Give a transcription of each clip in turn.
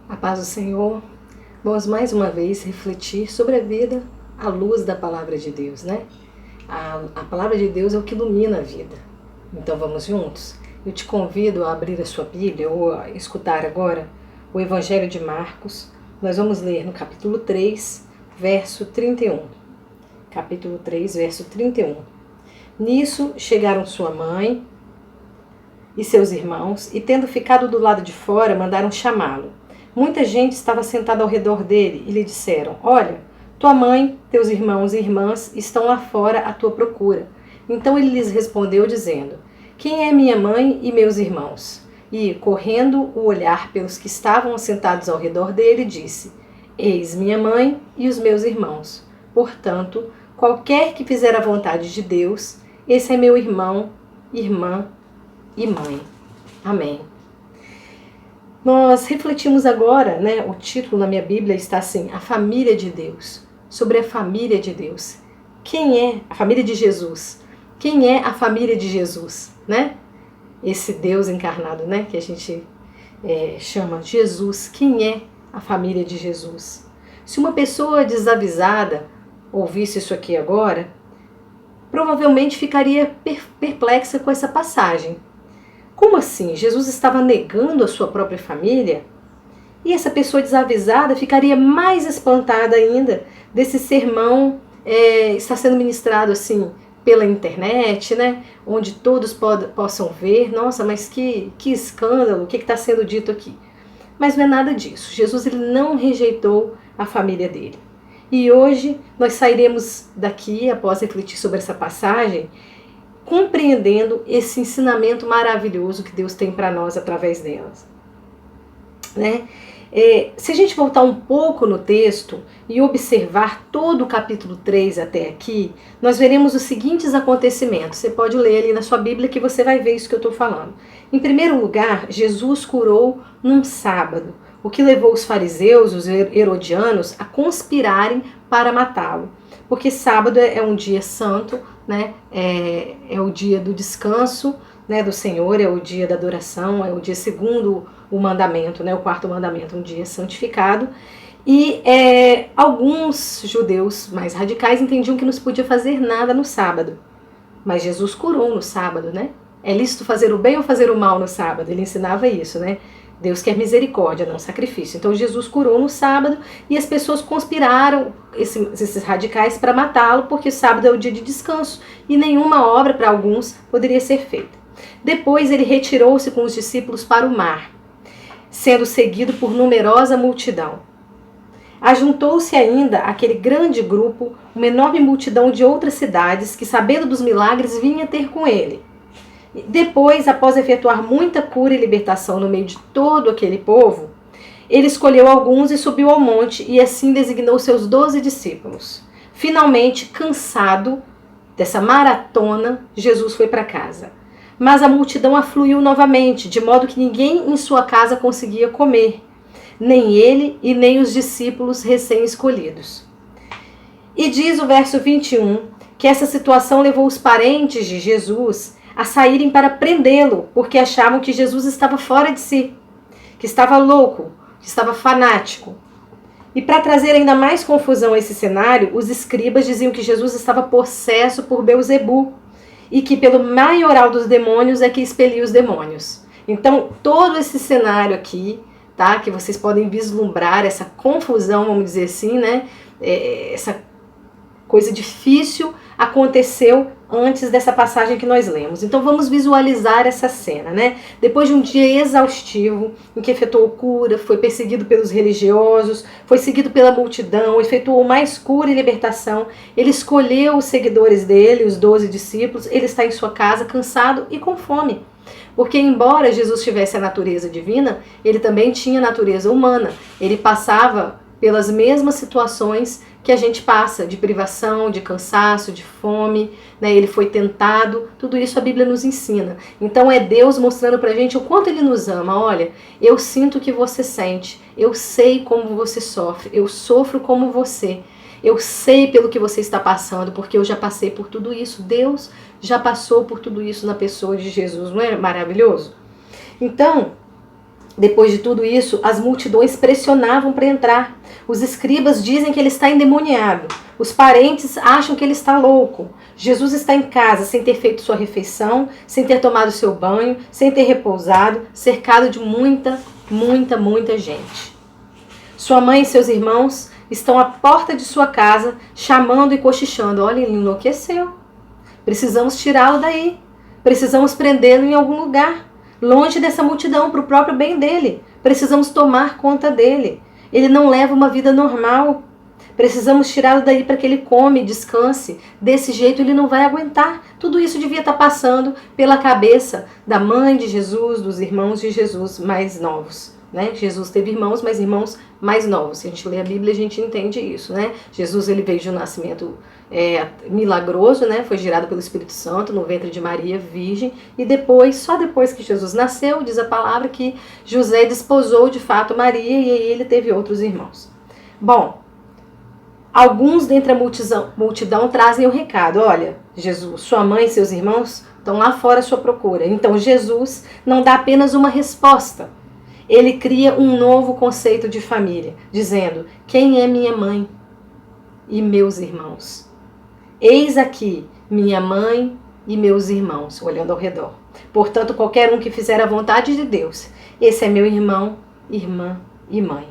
A paz do Senhor. Vamos mais uma vez refletir sobre a vida à luz da Palavra de Deus, né? A Palavra de Deus é o que ilumina a vida. Então vamos juntos? Eu te convido a abrir a sua Bíblia ou a escutar agora o Evangelho de Marcos. Nós vamos ler no capítulo 3, verso 31. Capítulo 3, verso 31. Nisso chegaram sua mãe e seus irmãos, e tendo ficado do lado de fora, mandaram chamá-lo. Muita gente estava sentada ao redor dele e lhe disseram: Olha, tua mãe, teus irmãos e irmãs estão lá fora à tua procura. Então ele lhes respondeu dizendo: Quem é minha mãe e meus irmãos? E, correndo o olhar pelos que estavam assentados ao redor dele, disse: Eis minha mãe e os meus irmãos. Portanto, qualquer que fizer a vontade de Deus, esse é meu irmão, irmã e mãe. Amém. Nós refletimos agora, né? O título na minha Bíblia está assim: A Família de Deus. Sobre a família de Deus. Quem é a família de Jesus? Quem é a família de Jesus, né? Esse Deus encarnado, né? Que a gente chama Jesus. Quem é a família de Jesus? Se uma pessoa desavisada ouvisse isso aqui agora, provavelmente ficaria perplexa com essa passagem. Como assim? Jesus estava negando a sua própria família? E essa pessoa desavisada ficaria mais espantada ainda desse sermão estar sendo ministrado assim pela internet, né? Onde todos possam ver. Nossa, mas que escândalo, o que está sendo dito aqui? Mas não é nada disso. Jesus ele não rejeitou a família dele. E hoje nós sairemos daqui, após refletir sobre essa passagem, compreendendo esse ensinamento maravilhoso que Deus tem para nós através delas, né? Se a gente voltar um pouco no texto e observar todo o capítulo 3 até aqui, nós veremos os seguintes acontecimentos. Você pode ler ali na sua Bíblia que você vai ver isso que eu estou falando. Em primeiro lugar, Jesus curou num sábado, o que levou os fariseus, os herodianos, a conspirarem para matá-lo. Porque sábado é um dia santo, né? É o dia do descanso, né, do Senhor, é o dia da adoração, é o dia segundo o mandamento, né, o quarto mandamento, um dia santificado. E alguns judeus mais radicais entendiam que não se podia fazer nada no sábado. Mas Jesus curou no sábado, né? É lícito fazer o bem ou fazer o mal no sábado? Ele ensinava isso, né? Deus quer misericórdia, não sacrifício. Então Jesus curou no sábado e as pessoas conspiraram, esses radicais, para matá-lo, porque o sábado é o dia de descanso e nenhuma obra para alguns poderia ser feita. Depois ele retirou-se com os discípulos para o mar, sendo seguido por numerosa multidão. Ajuntou-se ainda àquele grande grupo uma enorme multidão de outras cidades que, sabendo dos milagres, vinha ter com ele. Depois, após efetuar muita cura e libertação no meio de todo aquele povo, ele escolheu alguns e subiu ao monte, e assim designou seus 12 discípulos. Finalmente, cansado dessa maratona, Jesus foi para casa. Mas a multidão afluiu novamente, de modo que ninguém em sua casa conseguia comer, nem ele e nem os discípulos recém-escolhidos. E diz o verso 21 que essa situação levou os parentes de Jesus a saírem para prendê-lo, porque achavam que Jesus estava fora de si, que estava louco, que estava fanático. E para trazer ainda mais confusão a esse cenário, os escribas diziam que Jesus estava possesso por Beelzebu, e que pelo maioral dos demônios é que expelia os demônios. Então, todo esse cenário aqui, tá, que vocês podem vislumbrar, essa confusão, vamos dizer assim, né, essa coisa difícil aconteceu antes dessa passagem que nós lemos. Então vamos visualizar essa cena, né? Depois de um dia exaustivo, em que efetuou cura, foi perseguido pelos religiosos, foi seguido pela multidão, efetuou mais cura e libertação, ele escolheu os seguidores dele, os 12 discípulos, ele está em sua casa cansado e com fome. Porque embora Jesus tivesse a natureza divina, ele também tinha a natureza humana. Ele passava pelas mesmas situações que a gente passa, de privação, de cansaço, de fome, né? Ele foi tentado, tudo isso a Bíblia nos ensina. Então é Deus mostrando pra gente o quanto Ele nos ama. Olha, eu sinto o que você sente, eu sei como você sofre, eu sofro como você, eu sei pelo que você está passando, porque eu já passei por tudo isso. Deus já passou por tudo isso na pessoa de Jesus, não é maravilhoso? Então, Depois de tudo isso, as multidões pressionavam para entrar. Os escribas dizem que ele está endemoniado. Os parentes acham que ele está louco. Jesus está em casa sem ter feito sua refeição, sem ter tomado seu banho, sem ter repousado, cercado de muita gente. Sua mãe e seus irmãos estão à porta de sua casa, chamando e cochichando. Olha, ele enlouqueceu. Precisamos tirá-lo daí. Precisamos prendê-lo em algum lugar, longe dessa multidão, para o próprio bem dele. Precisamos tomar conta dele. Ele não leva uma vida normal. Precisamos tirá-lo daí para que ele come, descanse. Desse jeito ele não vai aguentar. Tudo isso devia estar passando pela cabeça da mãe de Jesus, dos irmãos de Jesus mais novos. Né? Jesus teve irmãos, mas irmãos mais novos. Se a gente lê a Bíblia, a gente entende isso. Né? Jesus ele veio de um nascimento milagroso, né? Foi gerado pelo Espírito Santo no ventre de Maria, virgem. E depois, só depois que Jesus nasceu, diz a palavra que José desposou de fato Maria e aí ele teve outros irmãos. Bom, alguns dentre a multidão trazem o recado. Olha, Jesus, sua mãe e seus irmãos estão lá fora à sua procura. Então Jesus não dá apenas uma resposta. Ele cria um novo conceito de família, dizendo: quem é minha mãe e meus irmãos? Eis aqui minha mãe e meus irmãos, olhando ao redor. Portanto, qualquer um que fizer a vontade de Deus, esse é meu irmão, irmã e mãe.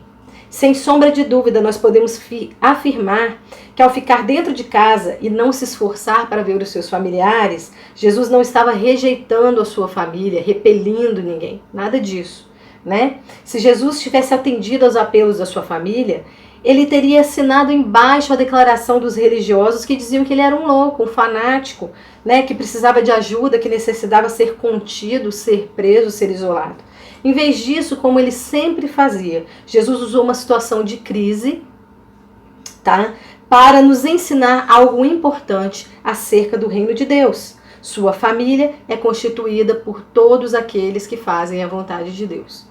Sem sombra de dúvida, nós podemos afirmar que ao ficar dentro de casa e não se esforçar para ver os seus familiares, Jesus não estava rejeitando a sua família, repelindo ninguém, nada disso. Né? Se Jesus tivesse atendido aos apelos da sua família, ele teria assinado embaixo a declaração dos religiosos que diziam que ele era um louco, um fanático, né? Que precisava de ajuda, que necessitava ser contido, ser preso, ser isolado. Em vez disso, como ele sempre fazia, Jesus usou uma situação de crise, tá? Para nos ensinar algo importante acerca do reino de Deus. Sua família é constituída por todos aqueles que fazem a vontade de Deus.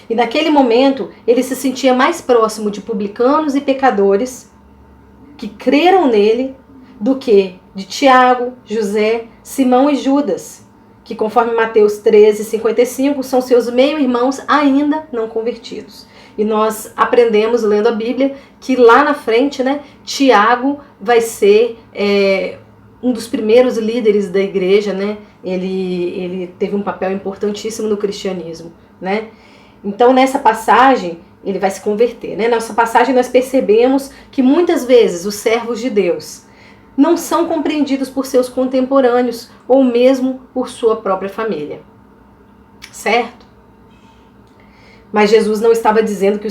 E naquele momento, ele se sentia mais próximo de publicanos e pecadores que creram nele do que de Tiago, José, Simão e Judas, que conforme Mateus 13:55 são seus meio-irmãos ainda não convertidos. E nós aprendemos lendo a Bíblia que lá na frente, né, Tiago vai ser um dos primeiros líderes da igreja, né? Ele teve um papel importantíssimo no cristianismo, né? Então, nessa passagem, ele vai se converter, né? Nessa passagem, nós percebemos que muitas vezes os servos de Deus não são compreendidos por seus contemporâneos ou mesmo por sua própria família. Certo? Mas Jesus não estava dizendo que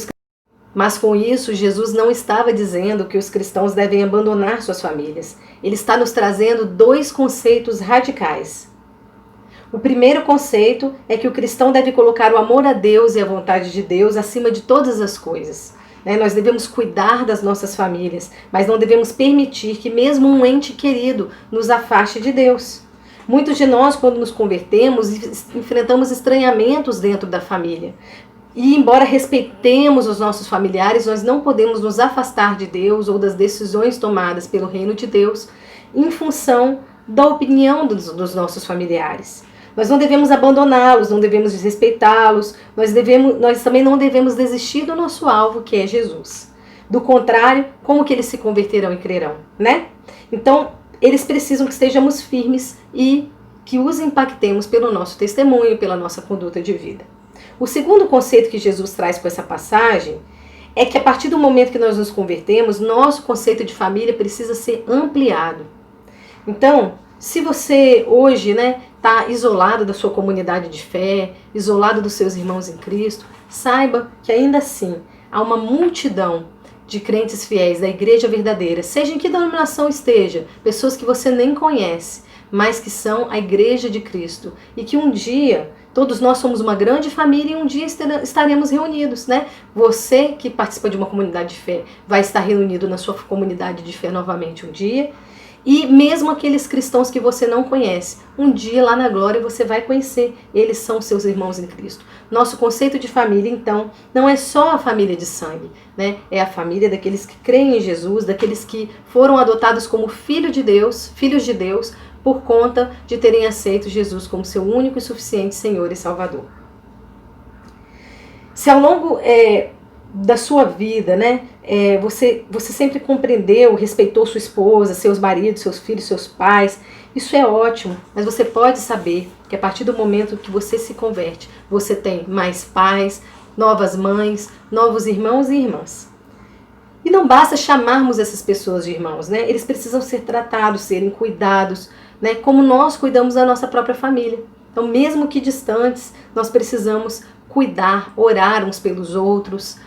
Mas com isso, Jesus não estava dizendo que os cristãos devem abandonar suas famílias. Ele está nos trazendo dois conceitos radicais. O primeiro conceito é que o cristão deve colocar o amor a Deus e a vontade de Deus acima de todas as coisas. Nós devemos cuidar das nossas famílias, mas não devemos permitir que mesmo um ente querido nos afaste de Deus. Muitos de nós, quando nos convertemos, enfrentamos estranhamentos dentro da família. E embora respeitemos os nossos familiares, nós não podemos nos afastar de Deus ou das decisões tomadas pelo reino de Deus em função da opinião dos nossos familiares. Nós não devemos abandoná-los, não devemos desrespeitá-los, nós também não devemos desistir do nosso alvo, que é Jesus. Do contrário, como que eles se converterão e crerão, né? Então, eles precisam que estejamos firmes e que os impactemos pelo nosso testemunho, pela nossa conduta de vida. O segundo conceito que Jesus traz com essa passagem é que a partir do momento que nós nos convertemos, nosso conceito de família precisa ser ampliado. Então, se você hoje está isolado da sua comunidade de fé, isolado dos seus irmãos em Cristo, saiba que ainda assim há uma multidão de crentes fiéis da igreja verdadeira, seja em que denominação esteja, pessoas que você nem conhece, mas que são a igreja de Cristo e que um dia todos nós somos uma grande família e um dia estaremos reunidos, né? Você que participa de uma comunidade de fé vai estar reunido na sua comunidade de fé novamente um dia. E mesmo aqueles cristãos que você não conhece, um dia lá na glória você vai conhecer. Eles são seus irmãos em Cristo. Nosso conceito de família, então, não é só a família de sangue, né? É a família daqueles que creem em Jesus, daqueles que foram adotados como filhos de Deus, por conta de terem aceito Jesus como seu único e suficiente Senhor e Salvador. Se ao longo da sua vida, né, você sempre compreendeu, respeitou sua esposa, seus maridos, seus filhos, seus pais, isso é ótimo, mas você pode saber que a partir do momento que você se converte, você tem mais pais, novas mães, novos irmãos e irmãs. E não basta chamarmos essas pessoas de irmãos, né? Eles precisam ser tratados, serem cuidados, né? Como nós cuidamos da nossa própria família. Então, mesmo que distantes, nós precisamos cuidar, orar uns pelos outros,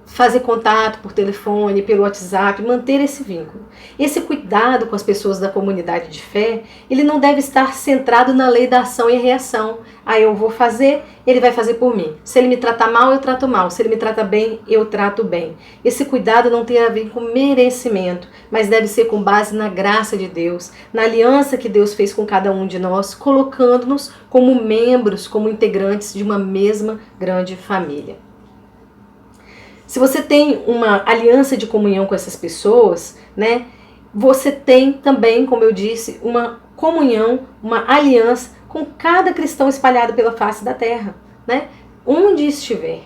fazer contato por telefone, pelo WhatsApp, manter esse vínculo. Esse cuidado com as pessoas da comunidade de fé, ele não deve estar centrado na lei da ação e reação. Eu vou fazer, ele vai fazer por mim. Se ele me tratar mal, eu trato mal. Se ele me trata bem, eu trato bem. Esse cuidado não tem a ver com merecimento, mas deve ser com base na graça de Deus, na aliança que Deus fez com cada um de nós, colocando-nos como membros, como integrantes de uma mesma grande família. Se você tem uma aliança de comunhão com essas pessoas, né, você tem também, como eu disse, uma comunhão, uma aliança com cada cristão espalhado pela face da terra, né, onde estiver.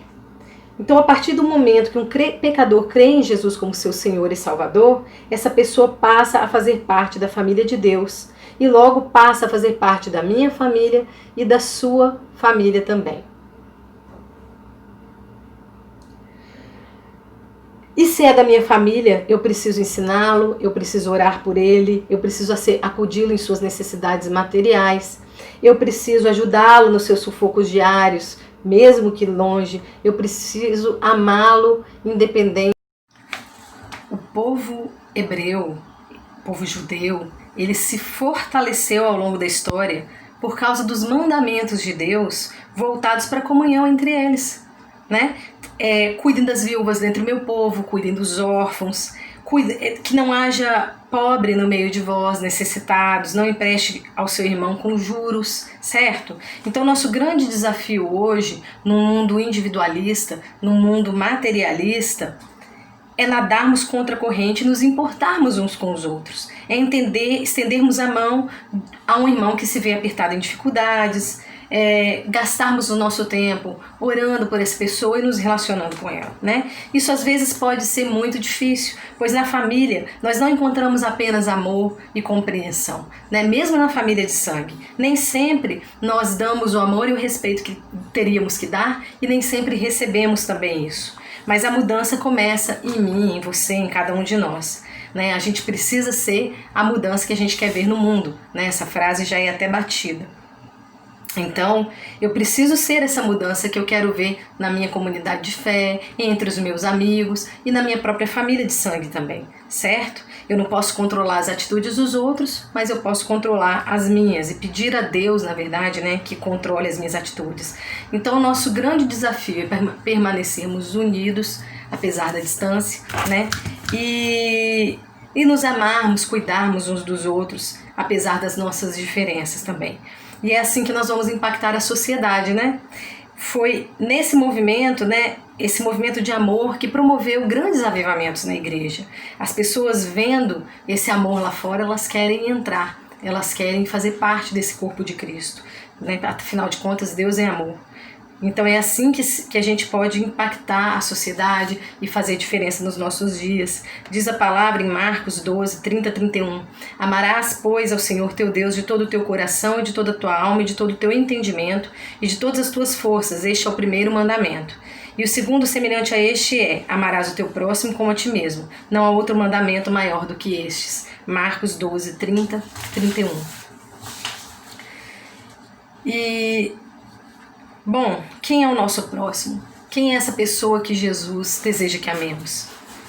Então, a partir do momento que um pecador crê em Jesus como seu Senhor e Salvador, essa pessoa passa a fazer parte da família de Deus e logo passa a fazer parte da minha família e da sua família também. E se é da minha família, eu preciso ensiná-lo, eu preciso orar por ele, eu preciso acudi-lo em suas necessidades materiais, eu preciso ajudá-lo nos seus sufocos diários, mesmo que longe, eu preciso amá-lo independente. O povo hebreu, o povo judeu, ele se fortaleceu ao longo da história por causa dos mandamentos de Deus voltados para a comunhão entre eles, né? Cuidem das viúvas dentre o meu povo, cuidem dos órfãos, que não haja pobre no meio de vós, necessitados, não empreste ao seu irmão com juros, certo? Então nosso grande desafio hoje, num mundo individualista, num mundo materialista, é nadarmos contra a corrente e nos importarmos uns com os outros. É estendermos a mão a um irmão que se vê apertado em dificuldades, gastarmos o nosso tempo orando por essa pessoa e nos relacionando com ela, né? Isso às vezes pode ser muito difícil, pois na família nós não encontramos apenas amor e compreensão, né? Mesmo na família de sangue, nem sempre nós damos o amor e o respeito que teríamos que dar e nem sempre recebemos também isso. Mas a mudança começa em mim, em você, em cada um de nós, né? A gente precisa ser a mudança que a gente quer ver no mundo, né? Essa frase já é até batida. Então, eu preciso ser essa mudança que eu quero ver na minha comunidade de fé, entre os meus amigos e na minha própria família de sangue também, certo? Eu não posso controlar as atitudes dos outros, mas eu posso controlar as minhas e pedir a Deus, na verdade, né, que controle as minhas atitudes. Então, o nosso grande desafio é permanecermos unidos, apesar da distância, né? E nos amarmos, cuidarmos uns dos outros, apesar das nossas diferenças também. E é assim que nós vamos impactar a sociedade, né? Foi nesse movimento, né, esse movimento de amor que promoveu grandes avivamentos na igreja. As pessoas vendo esse amor lá fora, elas querem entrar, elas querem fazer parte desse corpo de Cristo, né? Afinal de contas, Deus é amor. Então é assim que a gente pode impactar a sociedade e fazer diferença nos nossos dias. Diz a palavra em Marcos 12, 30, 31. Amarás, pois, ao Senhor teu Deus de todo o teu coração, e de toda a tua alma, e de todo o teu entendimento, e de todas as tuas forças. Este é o primeiro mandamento. E o segundo, semelhante a este, é: amarás o teu próximo como a ti mesmo. Não há outro mandamento maior do que estes. Marcos 12, 30, 31. Bom, quem é o nosso próximo? Quem é essa pessoa que Jesus deseja que amemos,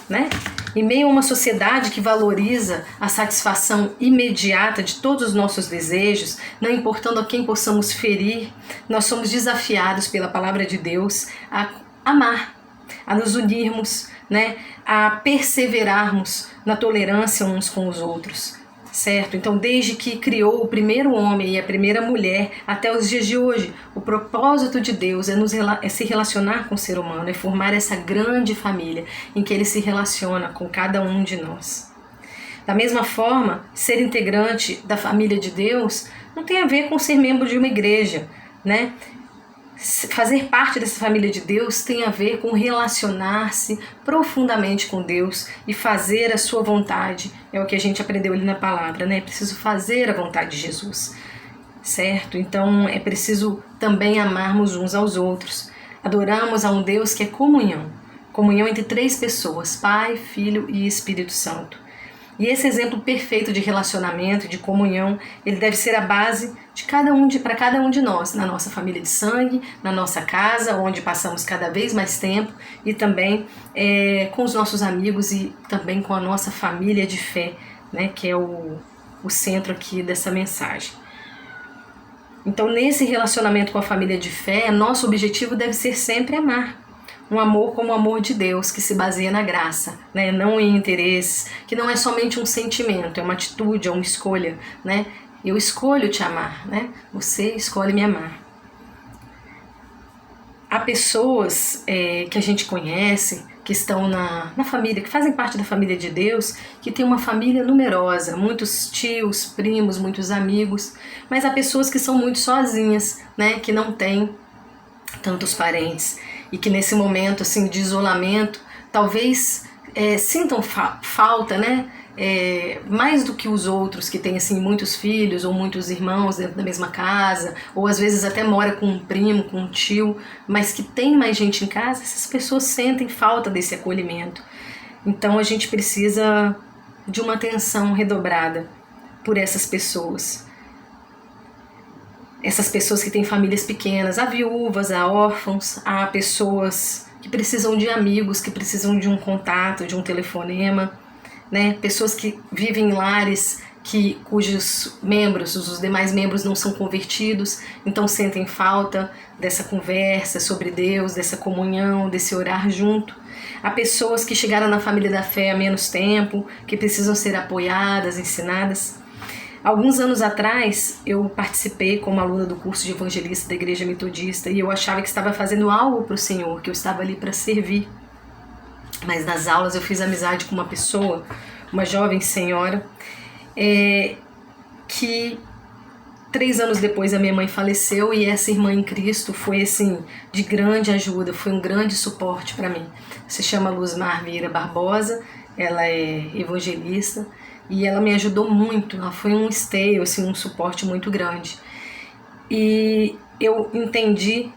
né? Em meio a uma sociedade que valoriza a satisfação imediata de todos os nossos desejos, não importando a quem possamos ferir, nós somos desafiados pela palavra de Deus a amar, a nos unirmos, né? A perseverarmos na tolerância uns com os outros. Certo? Então, desde que criou o primeiro homem e a primeira mulher até os dias de hoje, o propósito de Deus é se relacionar com o ser humano, é formar essa grande família em que ele se relaciona com cada um de nós. Da mesma forma, ser integrante da família de Deus não tem a ver com ser membro de uma igreja, né? Fazer parte dessa família de Deus tem a ver com relacionar-se profundamente com Deus e fazer a sua vontade. É o que a gente aprendeu ali na palavra, né? É preciso fazer a vontade de Jesus, certo? Então é preciso também amarmos uns aos outros. Adoramos a um Deus que é comunhão. Comunhão entre 3 pessoas, Pai, Filho e Espírito Santo. E esse exemplo perfeito de relacionamento, de comunhão, ele deve ser a base de para cada um de nós, na nossa família de sangue, na nossa casa, onde passamos cada vez mais tempo, e também com os nossos amigos e também com a nossa família de fé, né, que é o centro aqui dessa mensagem. Então, nesse relacionamento com a família de fé, nosso objetivo deve ser sempre amar. Um amor como o amor de Deus, que se baseia na graça, né? Não em interesses, que não é somente um sentimento, é uma atitude, é uma escolha, né? Eu escolho te amar, né? Você escolhe me amar. Há pessoas que a gente conhece, que estão na família, que fazem parte da família de Deus, que tem uma família numerosa, muitos tios, primos, muitos amigos, mas há pessoas que são muito sozinhas, né? Que não têm tantos parentes, e que nesse momento assim, de isolamento talvez sintam falta, né? Mais do que os outros que têm assim, muitos filhos ou muitos irmãos dentro da mesma casa, ou às vezes até mora com um primo, com um tio, mas que tem mais gente em casa. Essas pessoas sentem falta desse acolhimento. Então a gente precisa de uma atenção redobrada por essas pessoas. Essas pessoas que têm famílias pequenas, há viúvas, há órfãos, há pessoas que precisam de amigos, que precisam de um contato, de um telefonema, né? Pessoas que vivem em lares cujos membros, os demais membros não são convertidos, então sentem falta dessa conversa sobre Deus, dessa comunhão, desse orar junto. Há pessoas que chegaram na família da fé há menos tempo, que precisam ser apoiadas, ensinadas. Alguns anos atrás, eu participei como aluna do curso de evangelista da Igreja Metodista e eu achava que estava fazendo algo para o Senhor, que eu estava ali para servir. Mas nas aulas eu fiz amizade com uma pessoa, uma jovem senhora, que 3 anos depois a minha mãe faleceu, e essa irmã em Cristo foi assim, de grande ajuda, foi um grande suporte para mim. Se chama Luzmar Vieira Barbosa, ela é evangelista, e ela me ajudou muito, ela foi um esteio, assim, um suporte muito grande. E eu entendi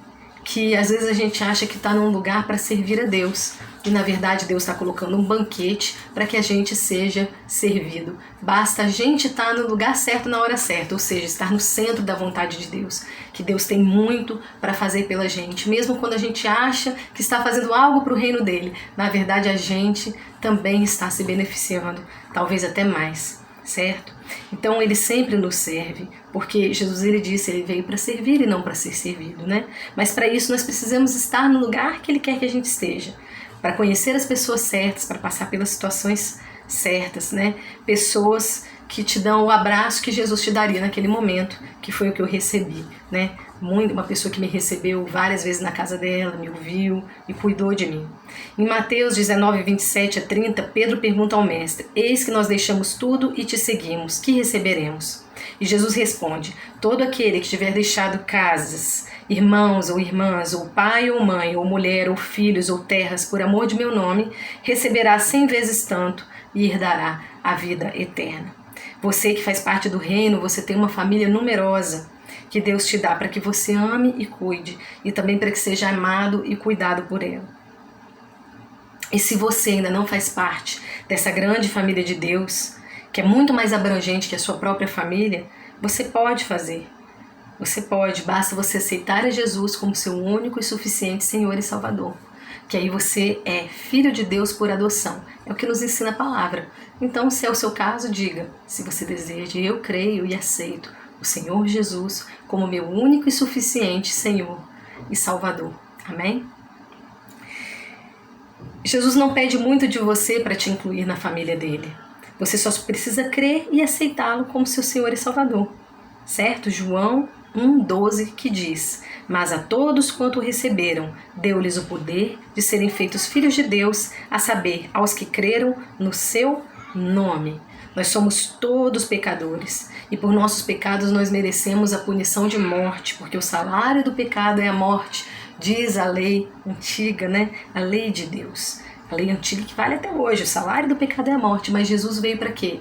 que às vezes a gente acha que está num lugar para servir a Deus, e na verdade Deus está colocando um banquete para que a gente seja servido. Basta a gente estar no lugar certo na hora certa, ou seja, estar no centro da vontade de Deus, que Deus tem muito para fazer pela gente, mesmo quando a gente acha que está fazendo algo para o reino dele, na verdade a gente também está se beneficiando, talvez até mais, certo? Então ele sempre nos serve, porque Jesus, ele disse, ele veio para servir e não para ser servido, né? Mas para isso nós precisamos estar no lugar que ele quer que a gente esteja, para conhecer as pessoas certas, para passar pelas situações certas, né? Pessoas que te dão o abraço que Jesus te daria naquele momento, que foi o que eu recebi, né? Uma pessoa que me recebeu várias vezes na casa dela, me ouviu e cuidou de mim. Em Mateus 19, 27 a 30, Pedro pergunta ao mestre: eis que nós deixamos tudo e te seguimos, que receberemos? E Jesus responde: todo aquele que tiver deixado casas, irmãos ou irmãs, ou pai ou mãe, ou mulher, ou filhos, ou terras, por amor de meu nome, receberá 100 vezes tanto e herdará a vida eterna. Você que faz parte do reino, você tem uma família numerosa que Deus te dá para que você ame e cuide, e também para que seja amado e cuidado por ela. E se você ainda não faz parte dessa grande família de Deus, que é muito mais abrangente que a sua própria família, você pode fazer. Você pode, basta você aceitar a Jesus como seu único e suficiente Senhor e Salvador. Que aí você é filho de Deus por adoção. É o que nos ensina a palavra. Então, se é o seu caso, diga: se você deseja, eu creio e aceito o Senhor Jesus como meu único e suficiente Senhor e Salvador. Amém? Jesus não pede muito de você para te incluir na família dele. Você só precisa crer e aceitá-lo como seu Senhor e Salvador. Certo? João 1,12 que diz: mas a todos quanto receberam, deu-lhes o poder de serem feitos filhos de Deus, a saber, aos que creram no seu nome. Nós somos todos pecadores e por nossos pecados nós merecemos a punição de morte, porque o salário do pecado é a morte, diz a lei antiga, né? A lei de Deus. A lei antiga que vale até hoje. O salário do pecado é a morte, mas Jesus veio para quê?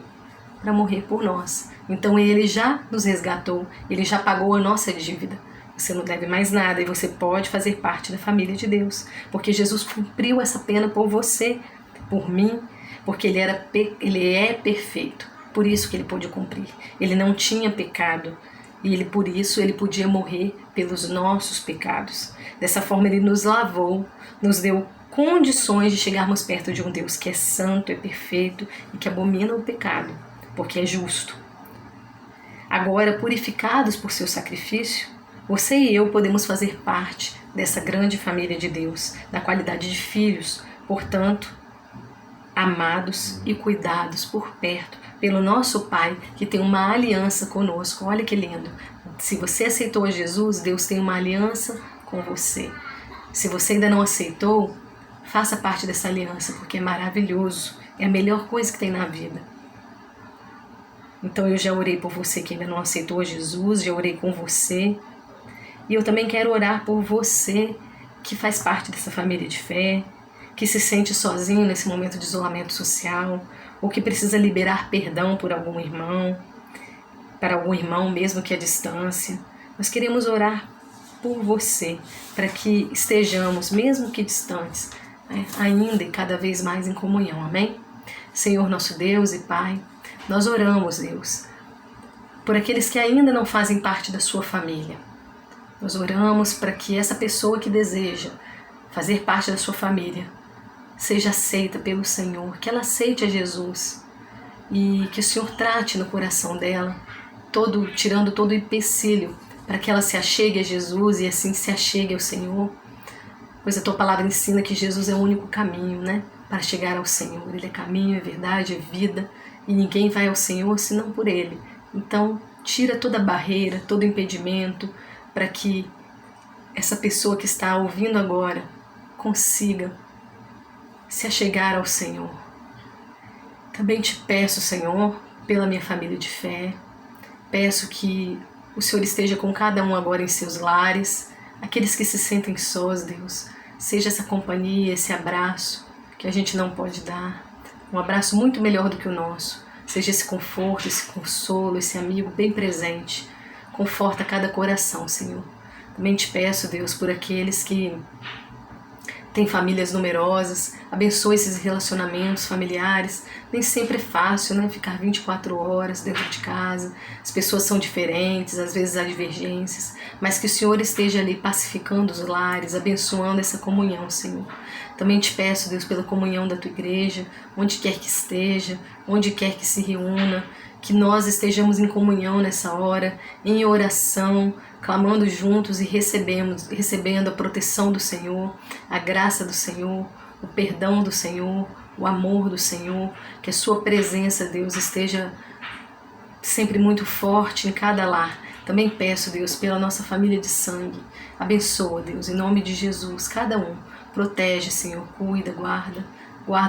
Para morrer por nós. Então ele já nos resgatou, ele já pagou a nossa dívida. Você não deve mais nada e você pode fazer parte da família de Deus, porque Jesus cumpriu essa pena por você, por mim, porque ele é perfeito. Por isso que ele pôde cumprir. Ele não tinha pecado e por isso ele podia morrer pelos nossos pecados. Dessa forma ele nos lavou, nos deu condições de chegarmos perto de um Deus que é santo, é perfeito e que abomina o pecado, porque é justo. Agora, purificados por seu sacrifício, você e eu podemos fazer parte dessa grande família de Deus, da qualidade de filhos, portanto, amados e cuidados por perto pelo nosso Pai, que tem uma aliança conosco. Olha que lindo! Se você aceitou a Jesus, Deus tem uma aliança com você. Se você ainda não aceitou, faça parte dessa aliança, porque é maravilhoso, é a melhor coisa que tem na vida. Então eu já orei por você que ainda não aceitou a Jesus, já orei com você. E eu também quero orar por você que faz parte dessa família de fé, que se sente sozinho nesse momento de isolamento social, ou que precisa liberar perdão por algum irmão, para algum irmão mesmo que à distância. Nós queremos orar por você, para que estejamos, mesmo que distantes, ainda e cada vez mais em comunhão. Amém? Senhor nosso Deus e Pai, nós oramos, Deus, por aqueles que ainda não fazem parte da sua família. Nós oramos para que essa pessoa que deseja fazer parte da sua família seja aceita pelo Senhor, que ela aceite a Jesus e que o Senhor trate no coração dela, tirando todo o empecilho, para que ela se achegue a Jesus e assim se achegue ao Senhor. Pois a tua palavra ensina que Jesus é o único caminho, né, para chegar ao Senhor. Ele é caminho, é verdade, é vida, e ninguém vai ao Senhor senão por Ele. Então, tira toda barreira, todo impedimento, para que essa pessoa que está ouvindo agora consiga se achegar ao Senhor. Também te peço, Senhor, pela minha família de fé, peço que o Senhor esteja com cada um agora em seus lares, aqueles que se sentem sós, Deus, seja essa companhia, esse abraço que a gente não pode dar, um abraço muito melhor do que o nosso, seja esse conforto, esse consolo, esse amigo bem presente. Conforta cada coração, Senhor. Também te peço, Deus, por aqueles que têm famílias numerosas, abençoe esses relacionamentos familiares. Nem sempre é fácil, né? Ficar 24 horas dentro de casa. As pessoas são diferentes, às vezes há divergências, mas que o Senhor esteja ali pacificando os lares, abençoando essa comunhão, Senhor. Também te peço, Deus, pela comunhão da tua igreja, onde quer que esteja, onde quer que se reúna, que nós estejamos em comunhão nessa hora, em oração, clamando juntos e recebendo a proteção do Senhor, a graça do Senhor, o perdão do Senhor, o amor do Senhor, que a sua presença, Deus, esteja sempre muito forte em cada lar. Também peço, Deus, pela nossa família de sangue, abençoa, Deus, em nome de Jesus, cada um, protege, Senhor, cuida, guarda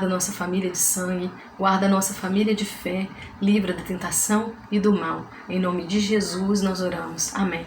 a nossa família de sangue, guarda a nossa família de fé, livra da tentação e do mal. Em nome de Jesus nós oramos. Amém.